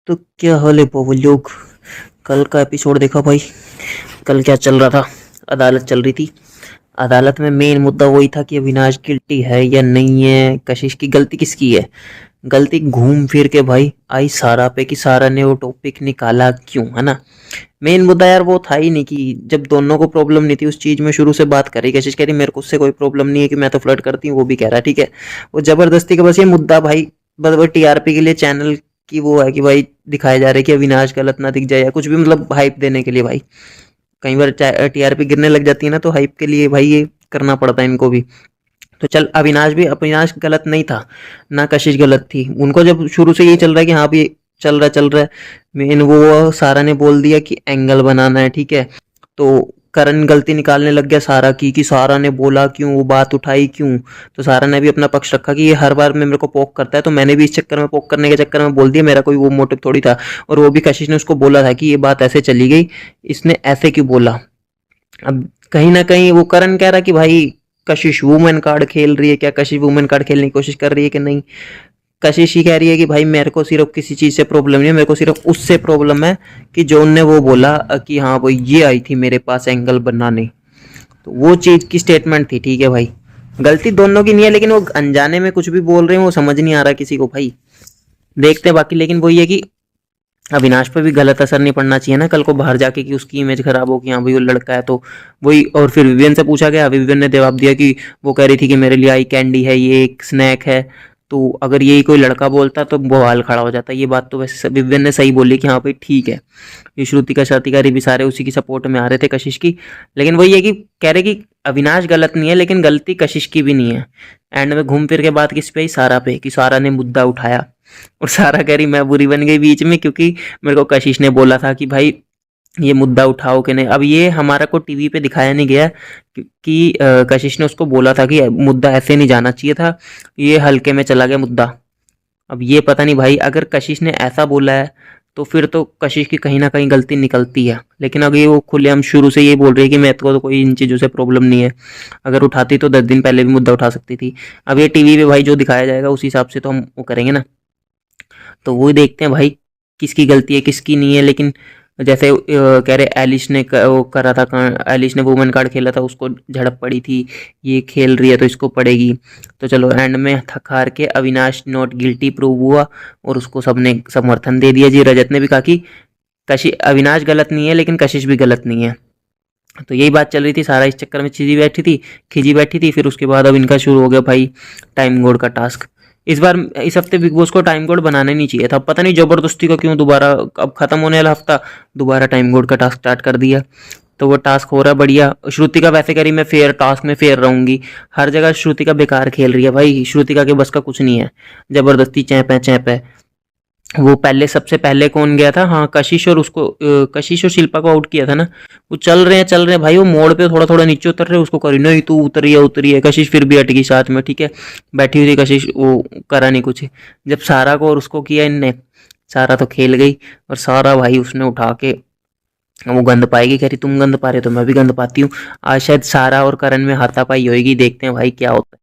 तो क्या हाल है बाबू लोग। कल का एपिसोड देखा भाई। कल क्या चल रहा था। अदालत चल रही थी। अदालत में मेन मुद्दा वही था कि अविनाश गिल्टी है या नहीं है, कशिश की गलती किसकी है। गलती घूम फिर के भाई आई सारा पे कि सारा ने वो टॉपिक निकाला क्यों, है ना। मेन मुद्दा यार वो था ही नहीं कि जब दोनों को प्रॉब्लम नहीं थी उस चीज में शुरू से बात करी। कशिश कह रही मेरे को उससे कोई प्रॉब्लम नहीं है कि मैं तो फ्लर्ट करती हूँ, वो भी कह रहा है ठीक है। वो जबरदस्ती का बस ये मुद्दा भाई, बस टीआरपी के लिए चैनल की वो है कि भाई दिखाया जा रहा है कि अविनाश गलत ना दिख जाए या कुछ भी, मतलब हाइप देने के लिए भाई। कई बार टीआरपी गिरने लग जाती है ना, तो हाइप के लिए भाई ये करना पड़ता है इनको भी। तो चल अविनाश गलत नहीं था, ना कशिश गलत थी। उनको जब शुरू से यही चल रहा है कि हाँ भी चल रहा है। मेन वो सारा ने बोल दिया कि एंगल बनाना है, ठीक है। तो करण गलती निकालने लग गया सारा की कि सारा ने बोला क्यों, वो बात उठाई क्यों। तो सारा ने भी अपना पक्ष रखा कि ये हर बार में मेरे को पोक करता है, तो मैंने भी इस चक्कर में पोक करने के चक्कर में बोल दिया, मेरा कोई वो मोटिव थोड़ी था। और वो भी कशिश ने उसको बोला था कि ये बात ऐसे चली गई, इसने ऐसे क्यों बोला। अब कहीं ना कहीं वो करण कह रहा कि भाई कशिश वुमेन कार्ड खेल रही है क्या, कशिश वुमेन कार्ड खेलने की कोशिश कर रही है कि नहीं। कशिश ही कह रही है कि भाई मेरे को सिर्फ किसी चीज़ से प्रॉब्लम नहीं है, मेरे को सिर्फ उससे प्रॉब्लम है कि जो उनने वो बोला कि हाँ वो ये आई थी मेरे पास एंगल बनाने। तो वो चीज़ की स्टेटमेंट थी, ठीक है भाई। गलती दोनों की नहीं है, लेकिन वो अनजाने में कुछ भी बोल रहे हैं, वो समझ नहीं आ रहा किसी को भाई। देखते हैं बाकी, लेकिन वही है कि अविनाश पे भी गलत असर नहीं पड़ना चाहिए ना कल को बाहर जाके कि उसकी इमेज खराब हो कि हाँ भाई वो लड़का है। तो वही, और फिर विवियन से पूछा गया, विवियन ने जवाब दिया कि वो कह रही थी कि मेरे लिए आई कैंडी है, ये एक स्नैक है। तो अगर यही कोई लड़का बोलता तो बवाल खड़ा हो जाता। ये बात तो वैसे विवियन ने सही बोली कि हाँ भाई ठीक है। ये श्रुतिका शर्तिका भी सारे उसी की सपोर्ट में आ रहे थे, कशिश की। लेकिन वही है कि कह रहे कि अविनाश गलत नहीं है, लेकिन गलती कशिश की भी नहीं है। एंड में घूम फिर के बात किस पे आई, सारा पे, कि सारा ने मुद्दा उठाया। और सारा कह रही मैं बुरी बन गई बीच में, क्योंकि मेरे को कशिश ने बोला था कि भाई ये मुद्दा उठाओ कि नहीं। अब ये हमारा को टीवी पे दिखाया नहीं गया कि कशिश ने उसको बोला था कि मुद्दा ऐसे नहीं जाना चाहिए था, ये हल्के में चला गया मुद्दा। अब ये पता नहीं भाई, अगर कशिश ने ऐसा बोला है तो फिर तो कशिश की कहीं ना कहीं गलती निकलती है। लेकिन अगर वो खुलेआम शुरू से ये बोल रही है कि मेरे को तो कोई इन चीज़ों से प्रॉब्लम नहीं है, अगर उठाती तो 10 दिन पहले भी मुद्दा उठा सकती थी। अब ये टीवी पे भाई जो दिखाया जाएगा उसी हिसाब से तो हम वो करेंगे ना। तो वो देखते हैं भाई किसकी गलती है किसकी नहीं है। लेकिन जैसे कह रहे एलिश ने वो करा था, एलिश ने वुमेन कार्ड खेला था, उसको झड़प पड़ी थी, ये खेल रही है तो इसको पड़ेगी। तो चलो एंड में थक हार के अविनाश नॉट गिल्टी प्रूव हुआ और उसको सबने समर्थन दे दिया जी। रजत ने भी कहा कि अविनाश गलत नहीं है लेकिन कशिश भी गलत नहीं है। तो यही बात चल रही थी, सारा इस चक्कर में खिजी बैठी थी। फिर उसके बाद अब इनका शुरू हो गया भाई टाइम गोड का टास्क। इस बार इस हफ्ते बिग बॉस को टाइम कोड बनाना नहीं चाहिए था, पता नहीं जबरदस्ती का क्यों दोबारा, अब खत्म होने वाला हफ्ता दोबारा टाइम कोड का टास्क स्टार्ट कर दिया। तो वो टास्क हो रहा है बढ़िया। श्रुतिका वैसे करी मैं फेयर टास्क में फेयर रहूंगी, हर जगह श्रुतिका बेकार खेल रही है भाई, श्रुतिका के बस का कुछ नहीं है, जबरदस्ती चैप है। वो पहले सबसे पहले कौन गया था, हाँ कशिश, और उसको कशिश और शिल्पा को आउट किया था ना। वो चल रहे हैं भाई, वो मोड़ पे थोड़ा थोड़ा नीचे उतर रहे, उसको करी नहीं तू उतरी है। कशिश फिर भी अटकी साथ में, ठीक है बैठी हुई थी कशिश, वो करा नहीं कुछ। जब सारा को और उसको किया इनने, सारा तो खेल गई। और सारा भाई उसने उठा के वो गंद पाएगी, कह रही तुम गंद पा रहे हो तो मैं भी गंद पाती हूँ। आज शायद सारा और करण में हाथापाई होएगी, देखते हैं भाई क्या होता है।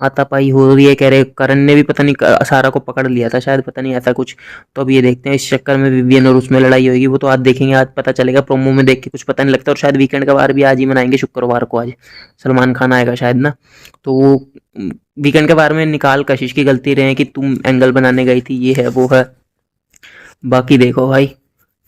हाथापाई हो रही है, कह रहे करण ने भी पता नहीं सारा को पकड़ लिया था शायद, पता नहीं ऐसा कुछ। तो अब ये देखते हैं, इस चक्कर में विवियन और उसमें लड़ाई होगी, वो तो आज देखेंगे, आज पता चलेगा। प्रोमो में देख के कुछ पता नहीं लगता। और शायद वीकेंड का वार भी आज ही मनाएंगे, शुक्रवार को, आज सलमान खान आएगा शायद ना। तो वो वीकेंड के बारे में निकाल कशिश की गलती रहे कि तुम एंगल बनाने गई थी, ये है वो है। बाकी देखो भाई,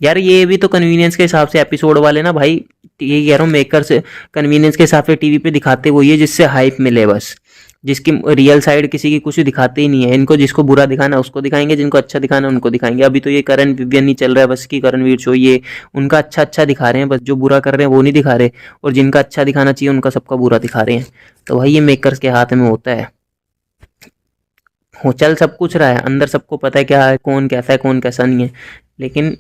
यार ये भी तो कन्वीनियंस के हिसाब से एपिसोड वाले ना भाई, ये कह रहा हूँ मेकर से कन्वीनियंस के हिसाब से टीवी पे दिखाते वही है जिससे हाइप मिले बस। जिसकी रियल साइड किसी की कुछ दिखाते ही नहीं है। इनको जिसको बुरा दिखाना उसको दिखाएंगे, जिनको अच्छा दिखाना उनको दिखाएंगे। अभी तो ये करण विवियन नहीं चल रहा है बस, की करणवीर शो, ये उनका अच्छा अच्छा दिखा रहे हैं बस, जो बुरा कर रहे हैं वो नहीं दिखा रहे। और जिनका अच्छा दिखाना चाहिए उनका सबका बुरा दिखा रहे हैं। तो भाई ये मेकर्स के हाथ में होता है। हो चल सब कुछ रहा है अंदर, सबको पता है क्या है, कौन कैसा है कौन कैसा नहीं है। लेकिन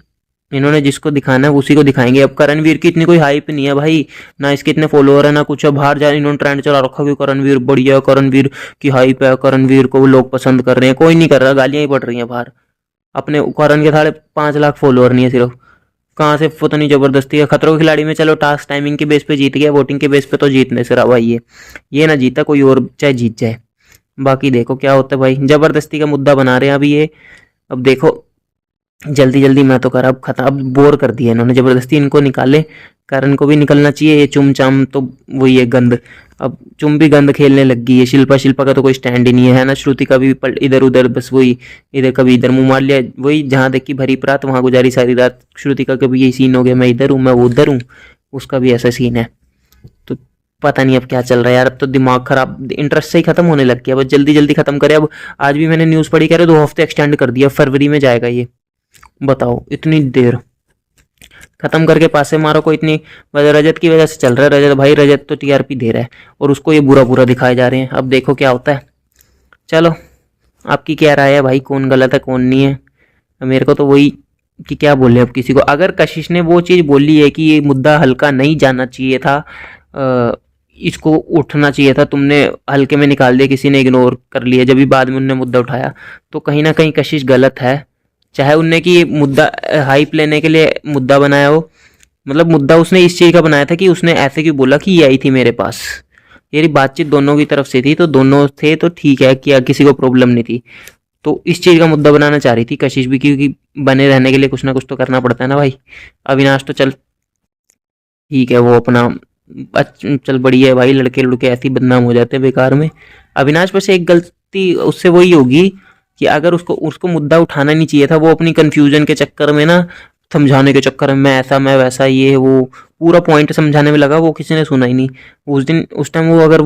इन्होंने जिसको दिखाना है उसी को दिखाएंगे। अब करणवीर की इतनी कोई हाइप नहीं है भाई, ना इसके इतने फॉलोअर है ना कुछ है। बाहर जा इन्होंने ट्रेंड चला रखा कि करणवीर बढ़िया, करणवीर की हाइप है, करणवीर को लोग पसंद कर रहे हैं। कोई नहीं कर रहा, गालियां ही पड़ रही हैं बाहर। अपने करण के 5.5 लाख फॉलोअर नहीं है सिर्फ, कहाँ से पता नहीं जबरदस्ती है। खतरों के खिलाड़ी में चलो टास्क टाइमिंग के बेस पे जीत गया, वोटिंग के बेस पे तो जीतने से रहा भाई ये ना जीता कोई और चाहे जीत जाए। बाकी देखो क्या होता है भाई, जबरदस्ती का मुद्दा बना रहे हैं अभी ये। अब देखो जल्दी जल्दी मैं तो कर अब खत्म, अब बोर कर दिया इन्होंने जबरदस्ती, इनको निकाले। करण को भी निकलना चाहिए, ये चुम चाम तो वही है गंद। अब चुम भी गंद खेलने लग गई है। शिल्पा शिल्पा का तो कोई स्टैंड ही नहीं है ना। श्रुति का भी इधर उधर बस वही, इधर कभी इधर मुंह मार लिया, वही जहाँ देखी भरी परात वहां गुजारी सारी रात। श्रुति का कभी यही सीन हो गया, मैं इधर हूँ मैं वो उधर हूँ, उसका भी ऐसा सीन है। तो पता नहीं अब क्या चल रहा है यार, अब तो दिमाग खराब, इंटरेस्ट से ही खत्म होने लग गया। बस जल्दी जल्दी खत्म करे अब। आज भी मैंने न्यूज़ पढ़ी, कह रहे 2 हफ्ते एक्सटेंड कर दिया, फरवरी में जाएगा ये। बताओ इतनी देर, खत्म करके पासे मारो को इतनी वजह रजत की वजह से चल रहा है। रजत भाई, रजत तो टीआरपी दे रहा है और उसको ये बुरा बुरा दिखाए जा रहे हैं। अब देखो क्या होता है। चलो, आपकी क्या राय है भाई, कौन गलत है कौन नहीं है? मेरे को तो वही कि क्या बोले अब किसी को। अगर कशिश ने वो चीज़ बोली है कि ये मुद्दा हल्का नहीं जाना चाहिए था, इसको उठना चाहिए था, तुमने हल्के में निकाल दिया, किसी ने इग्नोर कर लिया, जब भी बाद में उनने मुद्दा उठाया, तो कहीं ना कहीं कशिश गलत है। चाहे उनने कि मुद्दा हाइप लेने के लिए मुद्दा बनाया हो, मतलब मुद्दा उसने इस चीज़ का बनाया था कि उसने ऐसे क्यों बोला कि ये आई थी मेरे पास। ये बातचीत दोनों की तरफ से थी, तो दोनों थे तो ठीक है, कि किसी को प्रॉब्लम नहीं थी। तो इस चीज़ का मुद्दा बनाना चाह रही थी कशिश भी, क्योंकि बने रहने के लिए कुछ ना कुछ तो करना पड़ता है ना भाई। अविनाश तो चल ठीक है, वो अपना चल बढ़िया है भाई, लड़के लड़के ऐसे ही बदनाम हो जाते हैं बेकार में। अविनाश पर से एक गलती उससे वही होगी कि अगर उसको उसको मुद्दा उठाना नहीं चाहिए था, वो अपनी कंफ्यूजन के चक्कर में ना, समझाने के चक्कर में मैं ऐसा मैं वैसा ये वो पूरा पॉइंट समझाने में लगा, वो किसी ने सुना ही नहीं। उस टाइम वो अगर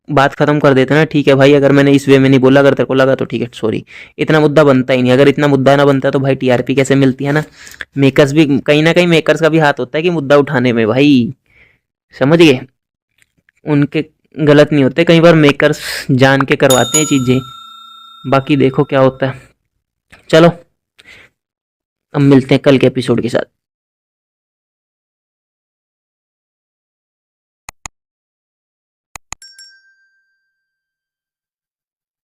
बात खत्म कर देते ना, ठीक है भाई अगर मैंने इस वे में नहीं बोला, अगर तेरे को लगा तो ठीक है सॉरी, इतना मुद्दा बनता ही नहीं। अगर इतना मुद्दा ना बनता तो भाई टीआरपी कैसे मिलती है ना। मेकर्स भी कहीं ना कहीं, मेकर्स का भी हाथ होता है कि मुद्दा उठाने में भाई, समझ गए? उनके गलत नहीं होते, कई बार मेकर्स जान के करवाते हैं चीजें। बाकी देखो क्या होता है। चलो, अब मिलते हैं कल के एपिसोड के साथ।